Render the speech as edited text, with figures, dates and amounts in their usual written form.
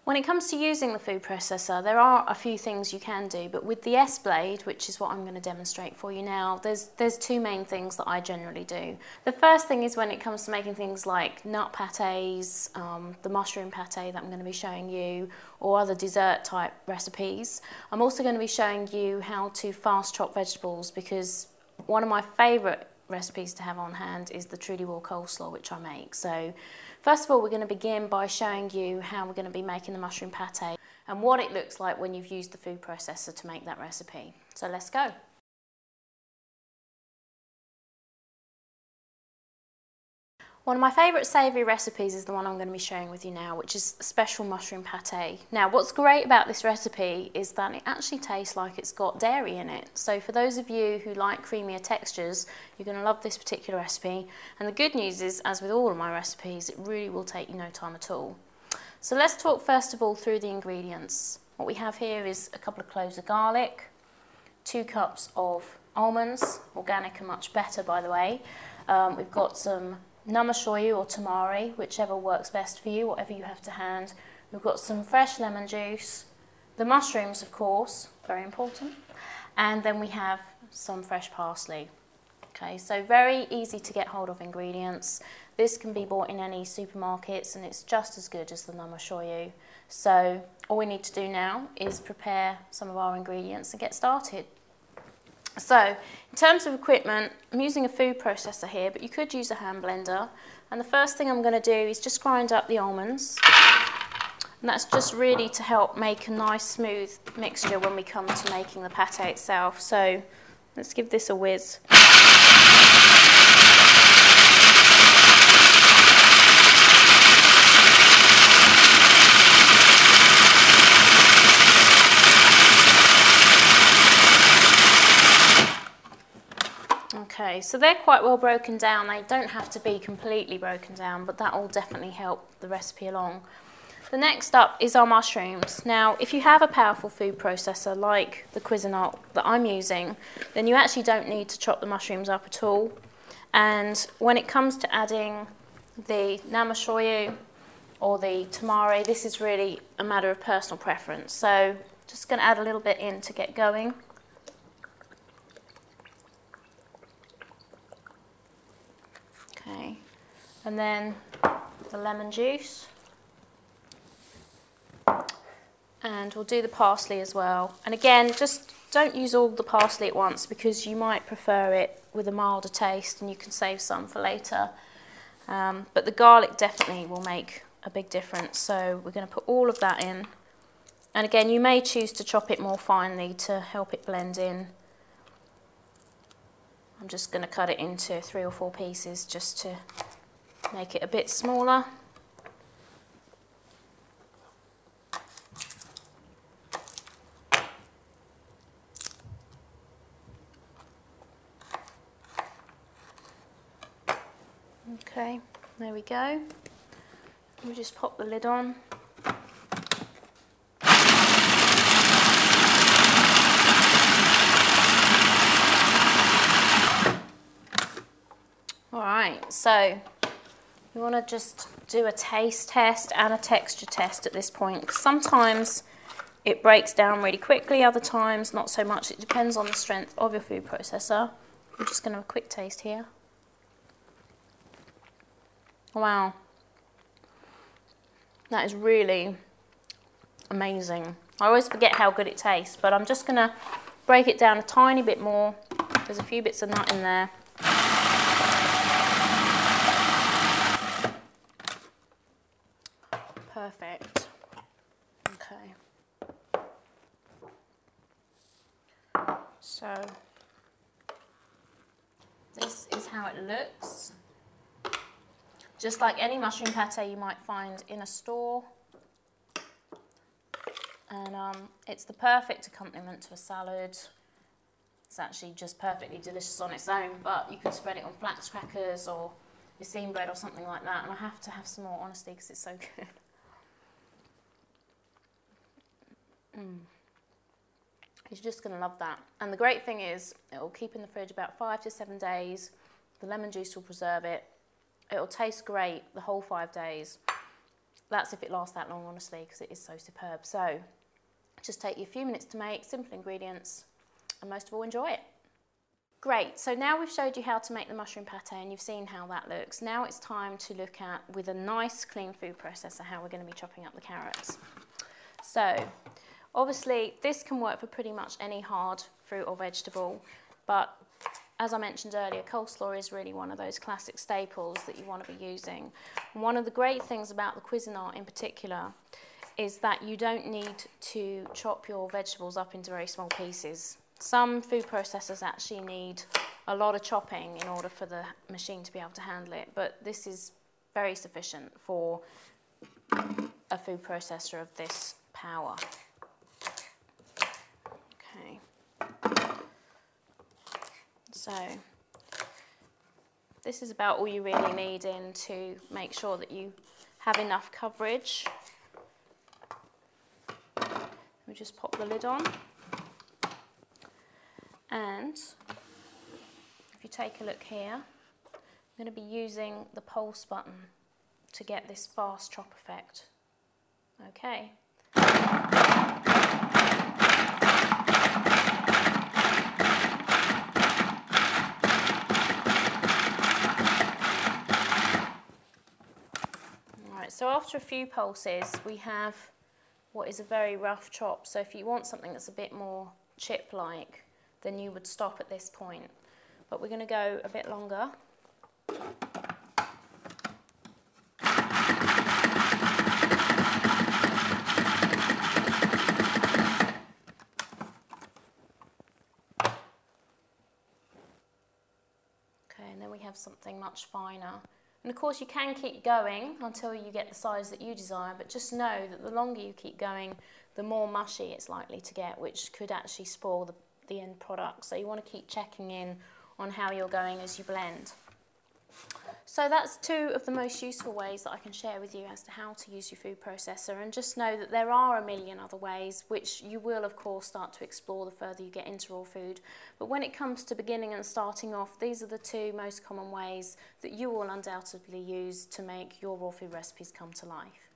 When it comes to using the food processor, there are a few things you can do, but with the S-Blade, which is what I'm going to demonstrate for you now, there's two main things that I generally do. The first thing is when it comes to making things like nut pâtés, the mushroom pâté that I'm going to be showing you, or other dessert type recipes. I'm also going to be showing you how to fast chop vegetables, because one of my favourite recipes to have on hand is the Trudy Wall coleslaw, which I make. So first of all, we're going to begin by showing you how we're going to be making the mushroom pâté and what it looks like when you've used the food processor to make that recipe. So let's go. One of my favourite savoury recipes is the one I'm going to be sharing with you now, which is a special mushroom pâté. Now, what's great about this recipe is that it actually tastes like it's got dairy in it. So for those of you who like creamier textures, you're going to love this particular recipe. And the good news is, as with all of my recipes, it really will take you no time at all. So let's talk first of all through the ingredients. What we have here is a couple of cloves of garlic, 2 cups of almonds, organic and much better, by the way. We've got some namashoyu or tamari, whichever works best for you, whatever you have to hand. We've got some fresh lemon juice, the mushrooms, of course, very important, and then we have some fresh parsley. Okay, so very easy to get hold of ingredients. This can be bought in any supermarkets and it's just as good as the namashoyu. So all we need to do now is prepare some of our ingredients and get started. So, in terms of equipment, I'm using a food processor here, but you could use a hand blender. And the first thing I'm going to do is just grind up the almonds. And that's just really to help make a nice smooth mixture when we come to making the pâté itself. So, let's give this a whiz. Okay, so they're quite well broken down. They don't have to be completely broken down, but that will definitely help the recipe along. The next up is our mushrooms. Now, if you have a powerful food processor like the Cuisinart that I'm using, then you actually don't need to chop the mushrooms up at all. And when it comes to adding the namashoyu or the tamari, this is really a matter of personal preference. So, just going to add a little bit in to get going. Okay, and then the lemon juice, and we'll do the parsley as well. And again, just don't use all the parsley at once because you might prefer it with a milder taste and you can save some for later. But the garlic definitely will make a big difference, so we're going to put all of that in. And again, you may choose to chop it more finely to help it blend in. I'm just going to cut it into 3 or 4 pieces just to make it a bit smaller. Okay, there we go. We'll just pop the lid on. Alright, so you want to just do a taste test and a texture test at this point, because sometimes it breaks down really quickly, other times not so much. It depends on the strength of your food processor. I'm just going to have a quick taste here. Wow, that is really amazing. I always forget how good it tastes, but I'm just going to break it down a tiny bit more. There's a few bits of nut in there. Perfect. Okay. So this is how it looks. Just like any mushroom pâté you might find in a store. And it's the perfect accompaniment to a salad. It's actually just perfectly delicious on its own, but you can spread it on flax crackers or your bread or something like that. And I have to have some more, honestly, because it's so good. You're just going to love that. And the great thing is, it will keep in the fridge about 5 to 7 days. The lemon juice will preserve it. It will taste great the whole 5 days. that's if it lasts that long, honestly, because it is so superb. So just take you a few minutes to make, simple ingredients, and most of all, enjoy it. Great, so now we've showed you how to make the mushroom pate and you've seen how that looks. Now it's time to look at, with a nice clean food processor, how we're going to be chopping up the carrots. So obviously this can work for pretty much any hard fruit or vegetable, but as I mentioned earlier, coleslaw is really one of those classic staples that you want to be using. And one of the great things about the Cuisinart in particular is that you don't need to chop your vegetables up into very small pieces. Some food processors actually need a lot of chopping in order for the machine to be able to handle it, but this is very sufficient for a food processor of this power. Okay. So this is about all you really need in to make sure that you have enough coverage. We just pop the lid on, and if you take a look here, I'm going to be using the pulse button to get this fast chop effect. Okay. Alright, so after a few pulses, we have what is a very rough chop. So if you want something that's a bit more chip-like, then you would stop at this point. But we're going to go a bit longer. Okay, and then we have something much finer. And of course you can keep going until you get the size that you desire, but just know that the longer you keep going, the more mushy it's likely to get, which could actually spoil the end product. So you want to keep checking in on how you're going as you blend. So that's two of the most useful ways that I can share with you as to how to use your food processor, and just know that there are a million other ways which you will of course start to explore the further you get into raw food. But when it comes to beginning and starting off, these are the two most common ways that you will undoubtedly use to make your raw food recipes come to life.